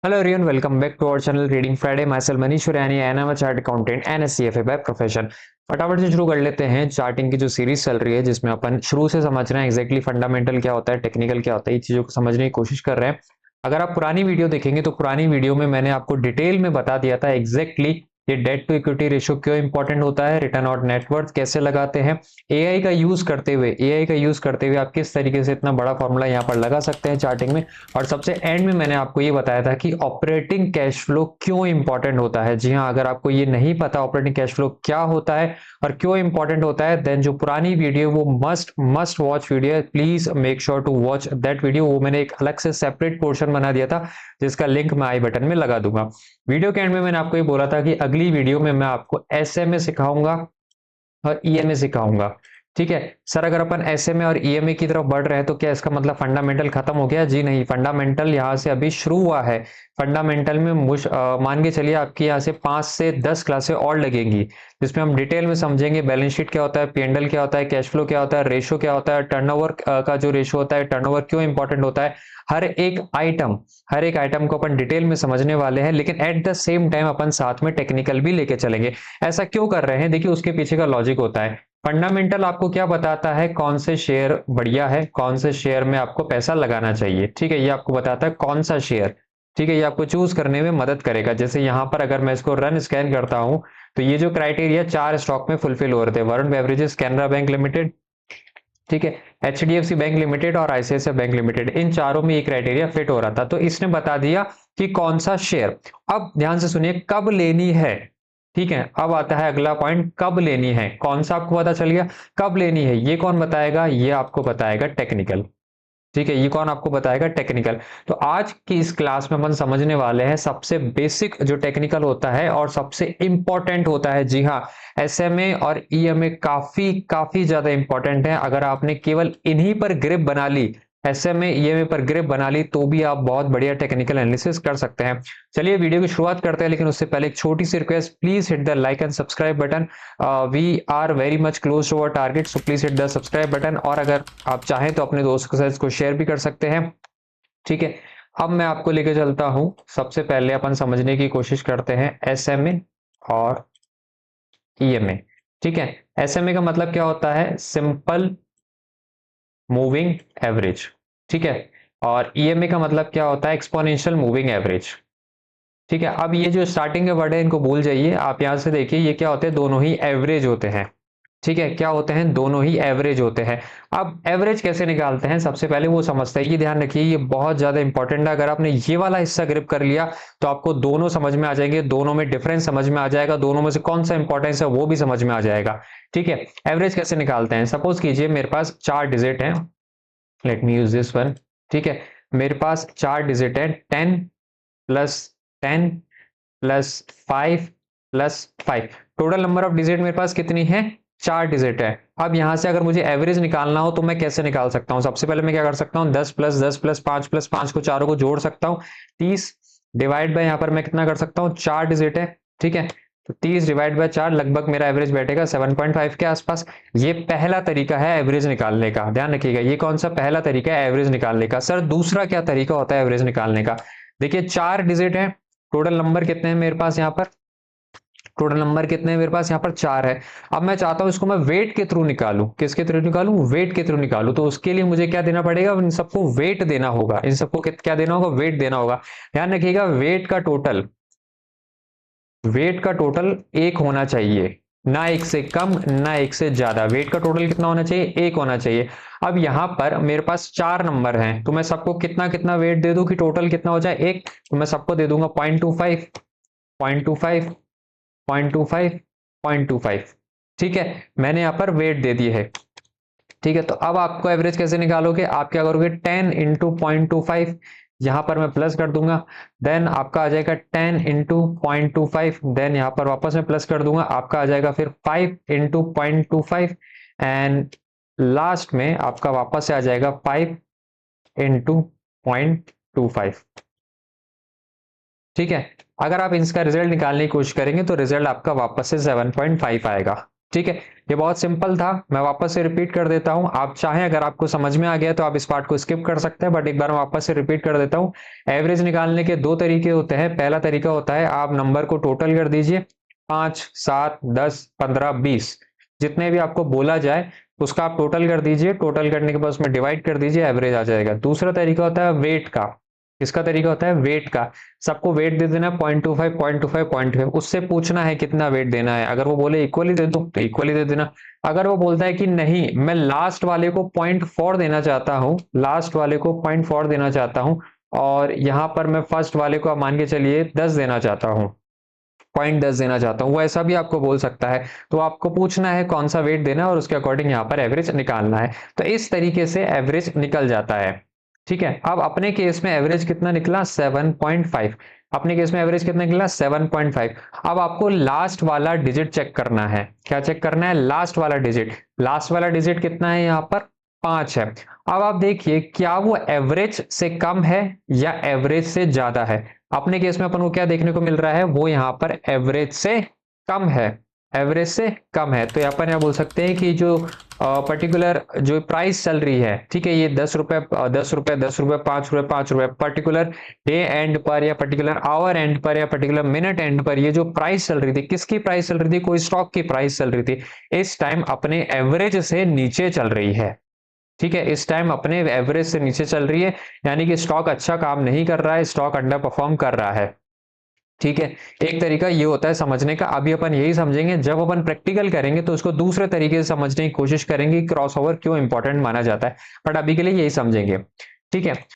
Hello everyone, welcome back to our channel Reading Friday. Myself Manish Suryani and I'm a chartered accountant and a CFA by profession. फटाफट से शुरू कर लेते हैं। Charting की जो सीरीज चल रही है जिसमें अपन शुरू से समझ रहे हैं एग्जैक्टली फंडामेंटल क्या होता है, टेक्निकल क्या होता है, ये चीजों को समझने की कोशिश कर रहे हैं। अगर आप पुरानी वीडियो देखेंगे तो पुरानी वीडियो में मैंने आपको डिटेल में बता दिया था एग्जैक्टली ये डेट टू इक्विटी रेशियो क्यों इंपॉर्टेंट होता है, रिटर्न ऑन नेटवर्थ कैसे लगाते हैं, एआई का यूज करते हुए आप किस तरीके से इतना बड़ा फॉर्मूला यहाँ पर लगा सकते हैं चार्टिंग में। और सबसे एंड में मैंने आपको ये बताया था कि ऑपरेटिंग कैश फ्लो क्यों इंपॉर्टेंट होता है। जी हाँ, अगर आपको ये नहीं पता ऑपरेटिंग कैश फ्लो क्या होता है और क्यों इंपॉर्टेंट होता है, देन जो पुरानी वीडियो वो मस्ट वॉच वीडियो है। Please make sure to watch that video. वो मैंने एक अलग से सेपरेट पोर्शन बना दिया था जिसका लिंक मैं आई बटन में लगा दूंगा। वीडियो के एंड में मैंने आपको ये बोला था कि अगली वीडियो में मैं आपको एसएमए सिखाऊंगा और ईएमए सिखाऊंगा। ठीक है सर, अगर अपन एसएमए और ईएमए की तरफ बढ़ रहे हैं तो क्या इसका मतलब फंडामेंटल खत्म हो गया? जी नहीं, फंडामेंटल यहाँ से अभी शुरू हुआ है। फंडामेंटल में मान के चलिए आपकी यहाँ से 5 से 10 क्लासें और लगेंगी जिसमें हम डिटेल में समझेंगे बैलेंस शीट क्या होता है, पीएनएल क्या होता है, कैश फ्लो क्या होता है, रेशो क्या होता है, टर्नओवर का जो रेशो होता है, टर्नओवर क्यों इंपॉर्टेंट होता है। हर एक आइटम को अपन डिटेल में समझने वाले हैं, लेकिन एट द सेम टाइम अपन साथ में टेक्निकल भी लेके चलेंगे। ऐसा क्यों कर रहे हैं? देखिए उसके पीछे का लॉजिक होता है। फंडामेंटल आपको क्या बताता है, कौन से शेयर बढ़िया है, कौन से शेयर में आपको पैसा लगाना चाहिए। ठीक है, ये आपको बताता है कौन सा शेयर। ठीक है, ये आपको चूज करने में मदद करेगा। जैसे यहाँ पर अगर मैं इसको रन स्कैन करता हूं तो ये जो क्राइटेरिया 4 स्टॉक में फुलफिल हो रहे थे, Varun beverages, Canara bank limited, ठीक है, एचडीएफसी बैंक लिमिटेड और आईसीआईसीआई बैंक लिमिटेड, इन चारों में ये क्राइटेरिया फिट हो रहा था। तो इसने बता दिया कि कौन सा शेयर। अब ध्यान से सुनिए, कब लेनी है। ठीक है, अब आता है अगला पॉइंट, कब लेनी है। कौन सा आपको पता चल गया, कब लेनी है ये कौन बताएगा? ये आपको बताएगा टेक्निकल। ठीक है, ये कौन आपको बताएगा? टेक्निकल। तो आज की इस क्लास में अपन समझने वाले हैं सबसे बेसिक जो टेक्निकल होता है और सबसे इंपॉर्टेंट होता है। जी हाँ, एसएमए और ईएमए काफी काफी ज्यादा इंपॉर्टेंट है। अगर आपने केवल इन्हीं पर ग्रिप बना ली, एसएमए ईएमए पर ग्रिप बना ली, तो भी आप बहुत बढ़िया टेक्निकल एनालिसिस कर सकते हैं। चलिए वीडियो की शुरुआत करते हैं, लेकिन उससे पहले एक छोटी सी request, please hit the like and subscribe button. We are very much close to our target, so please hit the subscribe button. और अगर आप चाहें तो अपने दोस्तों के साथ इसको शेयर भी कर सकते हैं। ठीक है, अब मैं आपको लेके चलता हूं। सबसे पहले अपन समझने की कोशिश करते हैं एसएमए और ईएमए। ठीक है, एसएमए का मतलब क्या होता है? Simple moving average. ठीक है, और ईएमए का मतलब क्या होता है? Exponential moving average. ठीक है, अब ये जो स्टार्टिंग के वर्ड है इनको भूल जाइए। आप यहां से देखिए ये क्या होते हैं, दोनों ही एवरेज होते हैं। ठीक है, क्या होते हैं? दोनों ही एवरेज होते हैं। अब एवरेज कैसे निकालते हैं, सबसे पहले वो समझते हैं। ये ध्यान रखिए, ये बहुत ज्यादा इंपॉर्टेंट है। अगर आपने ये वाला हिस्सा ग्रिप कर लिया तो आपको दोनों समझ में आ जाएंगे, दोनों में डिफरेंस समझ में आ जाएगा, दोनों में से कौन सा इंपॉर्टेंस है वो भी समझ में आ जाएगा। ठीक है, एवरेज कैसे निकालते हैं? सपोज कीजिए मेरे पास 4 डिजिट है, let me use this one. ठीक है, मेरे पास 4 डिजिट है, 10 plus 10 plus 5 plus 5। Total number of digit मेरे पास कितनी है? 4 डिजिट है। अब यहां से अगर मुझे एवरेज निकालना हो तो मैं कैसे निकाल सकता हूं? सबसे पहले मैं क्या कर सकता हूं, 10 प्लस 5 को चारों को जोड़ सकता हूं। 30 डिवाइड बाय, यहां पर मैं कितना कर सकता हूं, 4 डिजिट है। ठीक है, तो 30 डिवाइड बाय 4, लगभग मेरा एवरेज बैठेगा 7.5 के आसपास। ये पहला तरीका है एवरेज निकालने का, ध्यान रखिएगा। ये कौन सा पहला तरीका है एवरेज निकालने का? सर दूसरा क्या तरीका होता है एवरेज निकालने का? देखिए 4 डिजिट है, टोटल नंबर कितने हैं मेरे पास यहाँ पर? टोटल नंबर कितने हैं मेरे पास यहाँ पर? 4 है। अब मैं चाहता हूं इसको मैं वेट के थ्रू निकालूं। किसके थ्रू निकालूं? वेट के थ्रू निकालूं। तो उसके लिए मुझे क्या देना पड़ेगा? इन सबको वेट देना होगा। इन सबको क्या देना होगा? वेट देना होगा। ध्यान रखिएगा, वेट का टोटल 1 होना चाहिए, ना 1 से कम ना 1 से ज्यादा। वेट का टोटल कितना होना चाहिए? 1 होना चाहिए। अब यहां पर मेरे पास 4 नंबर हैं, तो मैं सबको कितना कितना वेट दे दूं कि टोटल कितना हो जाए? 1। तो मैं सबको दे दूंगा 0.25 0.25 0.25 0.25। ठीक है, मैंने यहां पर वेट दे दिए है। ठीक है, तो अब आपको एवरेज कैसे निकालोगे? आप क्या करोगे, 10 इंटू 0.25, यहां पर मैं प्लस कर दूंगा। देन आपका आ जाएगा 10 इंटू 0.25, देन यहां पर वापस मैं प्लस कर दूंगा, आपका आ जाएगा फिर 5 इंटू 0.25, एंड लास्ट में आपका वापस से आ जाएगा 5 इंटू 0.25। ठीक है, अगर आप इसका रिजल्ट निकालने की कोशिश करेंगे तो रिजल्ट आपका वापस से 7.5 आएगा। ठीक है, ये बहुत सिंपल था, मैं वापस से रिपीट कर देता हूं। आप चाहें, अगर आपको समझ में आ गया तो आप इस पार्ट को स्किप कर सकते हैं, बट एक बार मैं वापस से रिपीट कर देता हूं। एवरेज निकालने के दो तरीके होते हैं। पहला तरीका होता है आप नंबर को टोटल कर दीजिए, 5, 7, 10, 15, 20, जितने भी आपको बोला जाए उसका आप टोटल कर दीजिए। टोटल करने के बाद उसमें डिवाइड कर दीजिए, एवरेज आ जाएगा। दूसरा तरीका होता है वेट का। इसका तरीका होता है वेट का। सबको वेट दे देना 0.25, 0.25, 0.5, उससे पूछना है कितना वेट देना है। अगर वो बोले इक्वली दे दो तो इक्वली दे देना। अगर वो बोलता है कि नहीं, मैं लास्ट वाले को 0.4 देना चाहता हूं, लास्ट वाले को 0.4 देना चाहता हूं, और यहां पर मैं फर्स्ट वाले को मान के चलिए 10 देना चाहता हूं, 0.10 देना चाहता हूं, वो ऐसा भी आपको बोल सकता है। तो आपको पूछना है कौन सा वेट देना है और उसके अकॉर्डिंग यहाँ पर एवरेज निकालना है। तो इस तरीके से एवरेज निकल जाता है। ठीक है, अब अपने केस में एवरेज कितना निकला? 7.5। अपने केस में एवरेज कितना निकला? 7.5। अब आपको लास्ट वाला डिजिट चेक करना है। क्या चेक करना है? लास्ट वाला डिजिट। लास्ट वाला डिजिट कितना है? यहाँ पर 5 है। अब आप देखिए क्या वो एवरेज से कम है या एवरेज से ज्यादा है। अपने केस में अपन को क्या देखने को मिल रहा है? वो यहाँ पर एवरेज से कम है, एवरेज से कम है। तो अपन यहाँ बोल सकते हैं कि जो पर्टिकुलर जो प्राइस चल रही है, ठीक है, ये 10 रुपए, 10 रुपए, 10 रुपए, 5 रुपए, 5 रुपए, पर्टिकुलर डे एंड पर या पर्टिकुलर आवर एंड पर या पर्टिकुलर मिनट एंड पर ये जो प्राइस चल रही थी, किसकी प्राइस चल रही थी? कोई स्टॉक की प्राइस चल रही थी, इस टाइम अपने एवरेज से नीचे चल रही है। ठीक है, इस टाइम अपने एवरेज से नीचे चल रही है, यानी कि स्टॉक अच्छा काम नहीं कर रहा है, स्टॉक अंडर परफॉर्म कर रहा है। ठीक है, एक तरीका ये होता है समझने का। अभी अपन यही समझेंगे, जब अपन प्रैक्टिकल करेंगे तो उसको दूसरे तरीके से समझने की कोशिश करेंगे, क्रॉसओवर क्यों इंपॉर्टेंट माना जाता है, बट अभी के लिए यही समझेंगे। ठीक है,